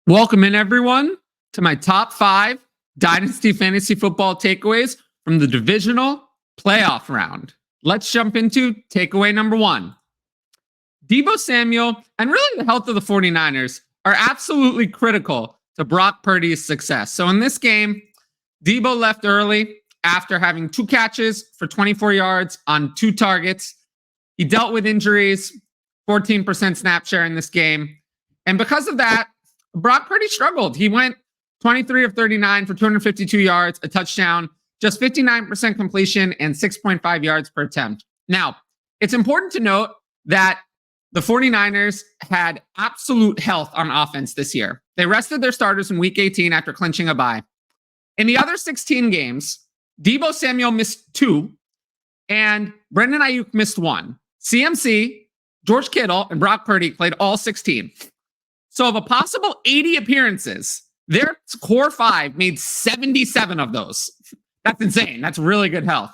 Welcome in, everyone, to my top 5 Dynasty Fantasy Football takeaways from the divisional playoff round. Let's jump into takeaway number 1. Deebo Samuel and really the health of the 49ers are absolutely critical to Brock Purdy's success. So in this game, Deebo left early after having 2 catches for 24 yards on 2 targets. He dealt with injuries, 14% snap share in this game. And because of that, Brock Purdy struggled. He went 23 of 39 for 252 yards, a touchdown, just 59% completion, and 6.5 yards per attempt. Now, it's important to note that the 49ers had absolute health on offense this year. They rested their starters in Week 18 after clinching a bye. In the other 16 games, Deebo Samuel missed 2, and Brandon Ayuk missed 1. CMC, George Kittle, and Brock Purdy played all 16. So of a possible 80 appearances, their core 5 made 77 of those. That's insane. That's really good health.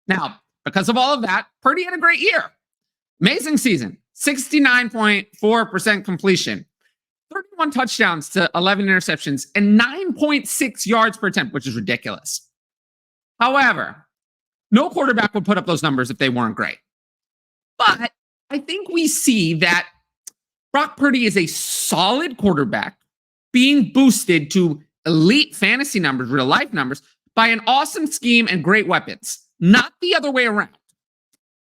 Now, because of all of that, Purdy had a great year. Amazing season. 69.4% completion, 31 touchdowns to 11 interceptions, and 9.6 yards per attempt, which is ridiculous. However, no quarterback would put up those numbers if they weren't great. But I think we see that Brock Purdy is a solid quarterback being boosted to elite fantasy numbers, real life numbers, by an awesome scheme and great weapons, not the other way around.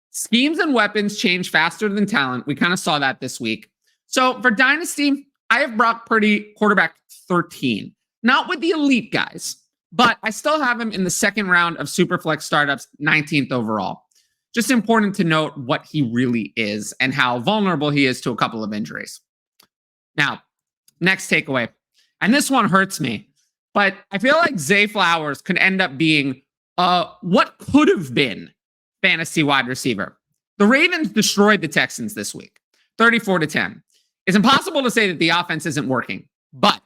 Schemes and weapons change faster than talent. We kind of saw that this week. So for Dynasty, I have Brock Purdy quarterback 13, not with the elite guys, but I still have him in the second round of Superflex startups, 19th overall. Just important to note what he really is and how vulnerable he is to a couple of injuries. Now, next takeaway. And this one hurts me, but I feel like Zay Flowers could end up being what could have been fantasy wide receiver. The Ravens destroyed the Texans this week, 34-10. It's impossible to say that the offense isn't working, but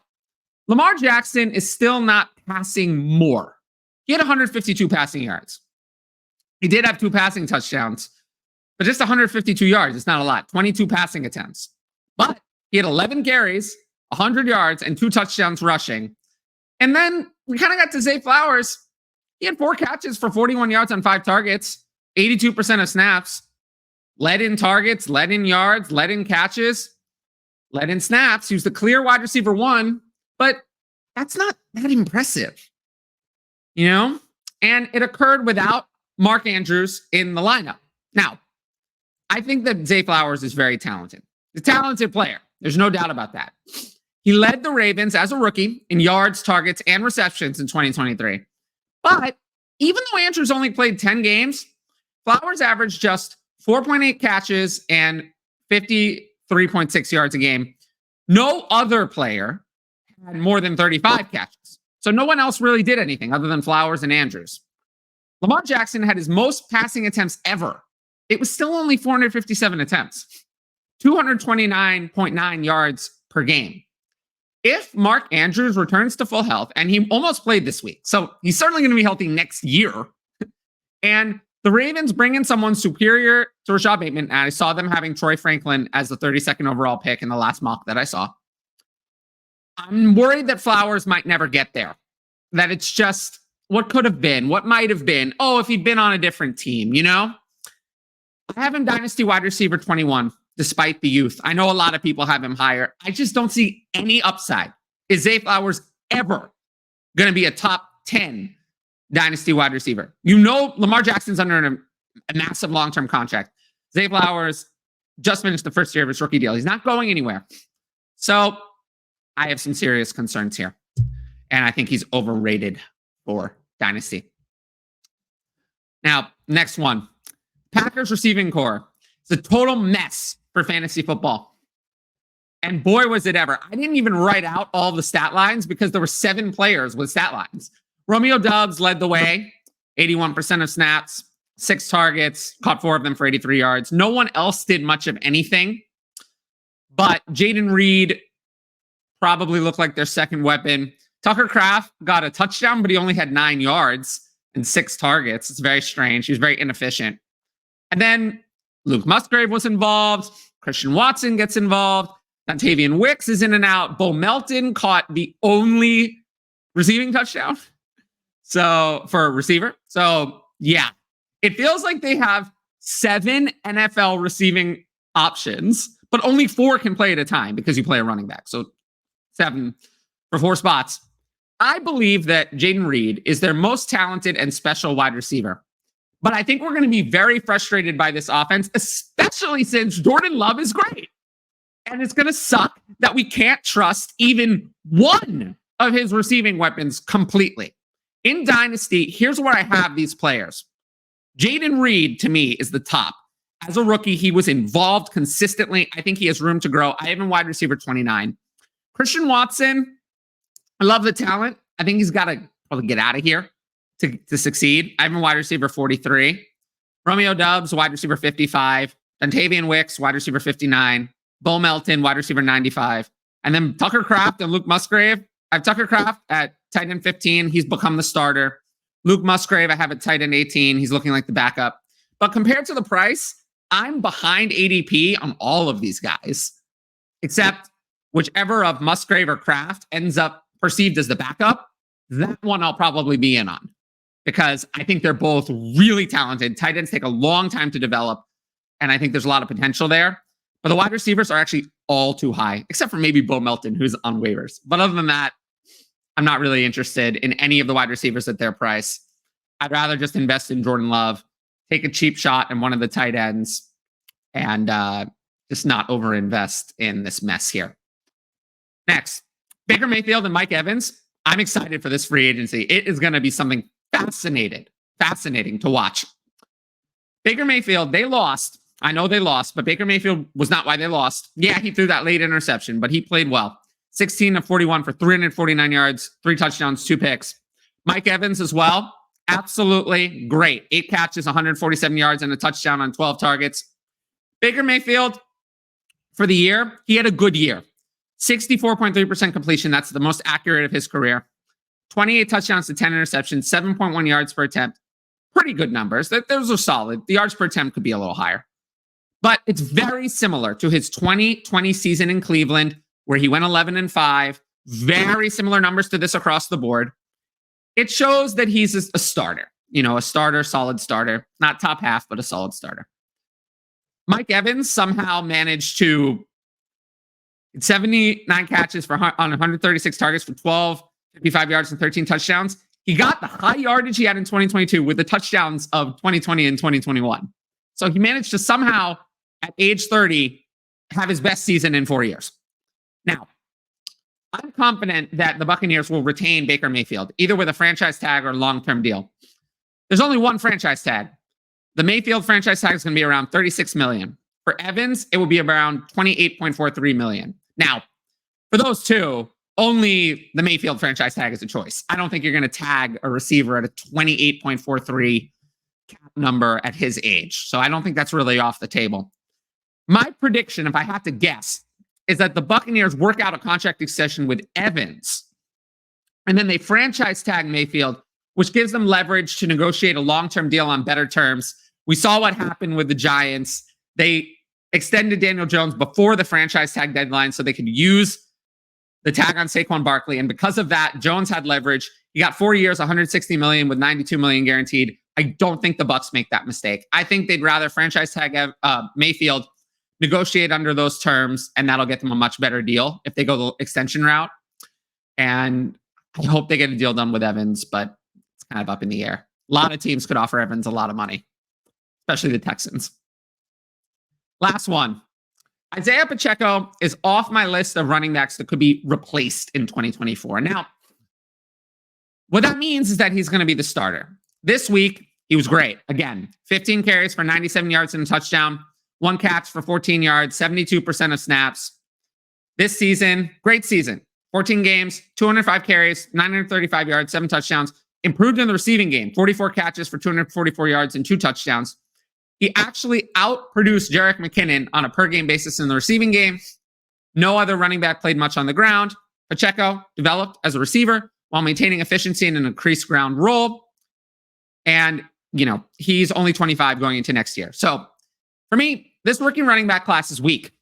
Lamar Jackson is still not passing more. He had 152 passing yards. He did have 2 passing touchdowns, but just 152 yards. It's not a lot. 22 passing attempts. But he had 11 carries, 100 yards, and 2 touchdowns rushing. And then we kind of got to Zay Flowers. He had 4 catches for 41 yards on 5 targets, 82% of snaps, led in targets, led in yards, led in catches, led in snaps. He was the clear wide receiver 1, but that's not that impressive, you know? And it occurred without Mark Andrews in the lineup. Now, I think that Zay Flowers is very talented. He's a talented player. There's no doubt about that. He led the Ravens as a rookie in yards, targets, and receptions in 2023. But even though Andrews only played 10 games, Flowers averaged just 4.8 catches and 53.6 yards a game. No other player had more than 35 catches. So no one else really did anything other than Flowers and Andrews. Lamar Jackson had his most passing attempts ever. It was still only 457 attempts, 229.9 yards per game. If Mark Andrews returns to full health, and he almost played this week, so he's certainly going to be healthy next year, and the Ravens bring in someone superior to Rashad Bateman, and I saw them having Troy Franklin as the 32nd overall pick in the last mock that I saw. I'm worried that Flowers might never get there, that it's just what could have been, what might have been. Oh, if he'd been on a different team, you know? I have him Dynasty wide receiver 21, despite the youth. I know a lot of people have him higher. I just don't see any upside. Is Zay Flowers ever going to be a top 10 Dynasty wide receiver? You know, Lamar Jackson's under a massive long-term contract. Zay Flowers just finished the first year of his rookie deal. He's not going anywhere. So I have some serious concerns here. And I think he's overrated for Dynasty. Now, next one. Packers receiving core. It's a total mess for fantasy football. And boy, was it ever. I didn't even write out all the stat lines because there were 7 players with stat lines. Romeo Doubs led the way, 81% of snaps, 6 targets, caught 4 of them for 83 yards. No one else did much of anything. But Jaden Reed probably looked like their second weapon. Tucker Kraft got a touchdown, but he only had 9 yards and 6 targets. It's very strange. He was very inefficient. And then Luke Musgrave was involved. Christian Watson gets involved. Dontavian Wicks is in and out. Bo Melton caught the only receiving touchdown. So for a receiver. So yeah, it feels like they have 7 NFL receiving options, but only 4 can play at a time because you play a running back. So 7 for 4 spots. I believe that Jayden Reed is their most talented and special wide receiver. But I think we're going to be very frustrated by this offense, especially since Jordan Love is great. And it's going to suck that we can't trust even one of his receiving weapons completely. In Dynasty, here's where I have these players. Jayden Reed, to me, is the top. As a rookie, he was involved consistently. I think he has room to grow. I have him wide receiver 29. Christian Watson, I love the talent. I think he's got to probably get out of here to succeed. I have him wide receiver 43. Romeo Doubs, wide receiver 55. Dontavian Wicks, wide receiver 59. Bo Melton, wide receiver 95. And then Tucker Kraft and Luke Musgrave. I have Tucker Kraft at tight end 15. He's become the starter. Luke Musgrave, I have at tight end 18. He's looking like the backup. But compared to the price, I'm behind ADP on all of these guys, except whichever of Musgrave or Kraft ends up perceived as the backup, that one I'll probably be in on because I think they're both really talented. Tight ends take a long time to develop, and I think there's a lot of potential there. But the wide receivers are actually all too high, except for maybe Bo Melton, who's on waivers. But other than that, I'm not really interested in any of the wide receivers at their price. I'd rather just invest in Jordan Love, take a cheap shot in one of the tight ends, and just not overinvest in this mess here. Next, Baker Mayfield and Mike Evans. I'm excited for this free agency. It is going to be something fascinating to watch. Baker Mayfield, they lost. I know they lost, but Baker Mayfield was not why they lost. Yeah, he threw that late interception, but he played well. 16 of 41 for 349 yards, 3 touchdowns, 2 picks. Mike Evans as well. Absolutely great. 8 catches, 147 yards, and a touchdown on 12 targets. Baker Mayfield, for the year, he had a good year. 64.3% completion. That's the most accurate of his career. 28 touchdowns to 10 interceptions, 7.1 yards per attempt. Pretty good numbers. Those are solid. The yards per attempt could be a little higher. But it's very similar to his 2020 season in Cleveland, where he went 11-5. Very similar numbers to this across the board. It shows that he's a starter. A starter, solid starter. Not top half, but a solid starter. Mike Evans somehow managed to 79 catches on 136 targets for 55 yards and 13 touchdowns. He got the high yardage he had in 2022 with the touchdowns of 2020 and 2021. So he managed to somehow, at age 30, have his best season in 4 years. Now, I'm confident that the Buccaneers will retain Baker Mayfield, either with a franchise tag or long-term deal. There's only one franchise tag. The Mayfield franchise tag is going to be around $36 million. For Evans, it will be around $28.43 million. Now, for those two, only the Mayfield franchise tag is a choice. I don't think you're going to tag a receiver at a 28.43 cap number at his age. So I don't think that's really off the table. My prediction, if I had to guess, is that the Buccaneers work out a contract extension with Evans, and then they franchise tag Mayfield, which gives them leverage to negotiate a long-term deal on better terms. We saw what happened with the Giants. They extended Daniel Jones before the franchise tag deadline so they could use the tag on Saquon Barkley. And because of that, Jones had leverage. He got 4 years, $160 million with $92 million guaranteed. I don't think the Bucs make that mistake. I think they'd rather franchise tag Mayfield, negotiate under those terms, and that'll get them a much better deal if they go the extension route. And I hope they get a deal done with Evans, but it's kind of up in the air. A lot of teams could offer Evans a lot of money, especially the Texans. Last one. Isiah Pacheco is off my list of running backs that could be replaced in 2024. Now, what that means is that he's going to be the starter. This week, he was great. Again, 15 carries for 97 yards and a touchdown, 1 catch for 14 yards, 72% of snaps. This season, great season. 14 games, 205 carries, 935 yards, 7 touchdowns. Improved in the receiving game, 44 catches for 244 yards and 2 touchdowns. He actually outproduced Jerick McKinnon on a per-game basis in the receiving game. No other running back played much on the ground. Pacheco developed as a receiver while maintaining efficiency in an increased ground role. And, he's only 25 going into next year. So, for me, this rookie running back class is weak.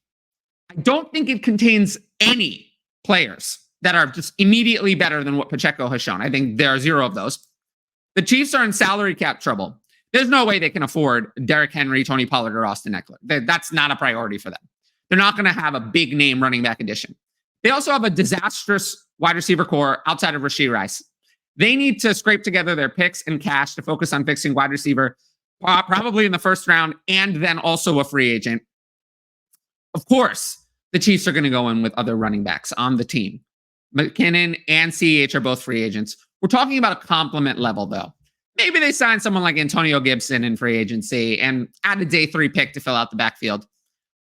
I don't think it contains any players that are just immediately better than what Pacheco has shown. I think there are 0 of those. The Chiefs are in salary cap trouble. There's no way they can afford Derrick Henry, Tony Pollard, or Austin Eckler. That's not a priority for them. They're not going to have a big name running back addition. They also have a disastrous wide receiver core outside of Rashee Rice. They need to scrape together their picks and cash to focus on fixing wide receiver, probably in the first round, and then also a free agent. Of course, the Chiefs are going to go in with other running backs on the team. McKinnon and CEH are both free agents. We're talking about a compliment level, though. Maybe they sign someone like Antonio Gibson in free agency and add a day 3 pick to fill out the backfield.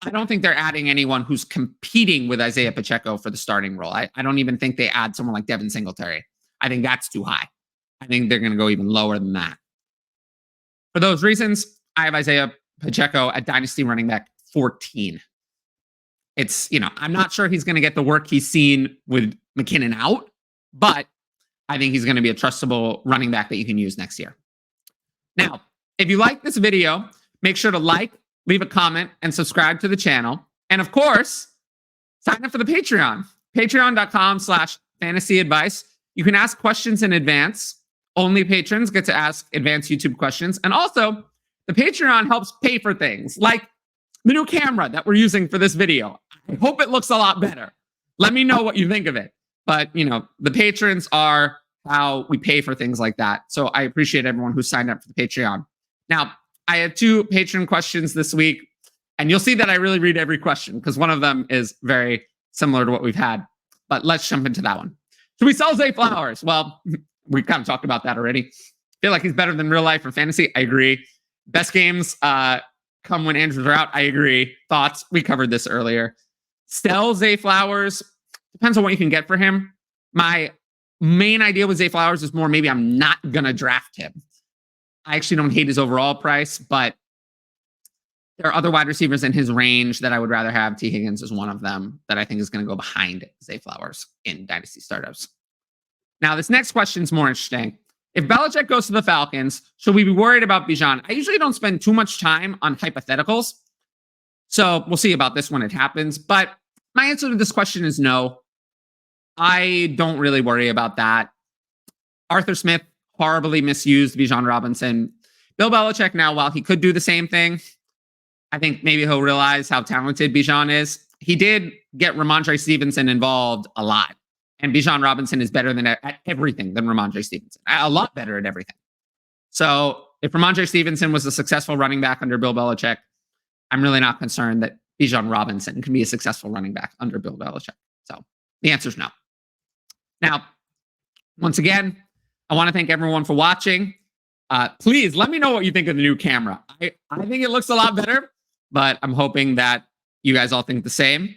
I don't think they're adding anyone who's competing with Isiah Pacheco for the starting role. I don't even think they add someone like Devin Singletary. I think that's too high. I think they're going to go even lower than that. For those reasons, I have Isiah Pacheco at Dynasty running back 14. It's, I'm not sure he's going to get the work he's seen with McKinnon out, but I think he's going to be a trustable running back that you can use next year. Now, if you like this video, make sure to like, leave a comment, and subscribe to the channel. And of course, sign up for the Patreon, patreon.com/fantasyadvice. You can ask questions in advance. Only patrons get to ask advanced YouTube questions. And also, the Patreon helps pay for things like the new camera that we're using for this video. I hope it looks a lot better. Let me know what you think of it. But, the patrons are how we pay for things like that. So I appreciate everyone who signed up for the Patreon. Now, I have 2 patron questions this week, and you'll see that I really read every question because one of them is very similar to what we've had. But let's jump into that one. Should we sell Zay Flowers? Well, we kind of talked about that already. I feel like he's better than real life for fantasy. I agree. Best games come when Andrews are out. I agree. Thoughts? We covered this earlier. Sell Zay Flowers. Depends on what you can get for him. My main idea with Zay Flowers is more maybe I'm not going to draft him. I actually don't hate his overall price, but there are other wide receivers in his range that I would rather have. T. Higgins is one of them that I think is going to go behind Zay Flowers in Dynasty startups. Now, this next question is more interesting. If Belichick goes to the Falcons, should we be worried about Bijan? I usually don't spend too much time on hypotheticals, so we'll see about this when it happens. But my answer to this question is no. I don't really worry about that. Arthur Smith horribly misused Bijan Robinson. Bill Belichick now, while he could do the same thing, I think maybe he'll realize how talented Bijan is. He did get Ramondre Stevenson involved a lot. And Bijan Robinson is better than at everything than Ramondre Stevenson. A lot better at everything. So if Ramondre Stevenson was a successful running back under Bill Belichick, I'm really not concerned that Bijan Robinson can be a successful running back under Bill Belichick. So the answer is no. Now, once again, I want to thank everyone for watching. Please let me know what you think of the new camera. I think it looks a lot better, but I'm hoping that you guys all think the same.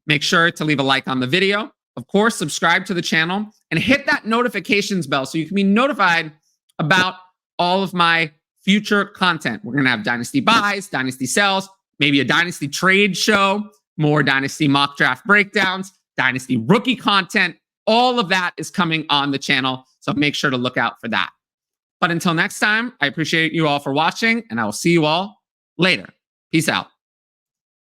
Make sure to leave a like on the video. Of course, subscribe to the channel and hit that notifications bell so you can be notified about all of my future content. We're going to have Dynasty buys, Dynasty sells, maybe a Dynasty trade show, more Dynasty mock draft breakdowns, Dynasty rookie content. All of that is coming on the channel, so make sure to look out for that. But until next time, I appreciate you all for watching, and I will see you all later. Peace out.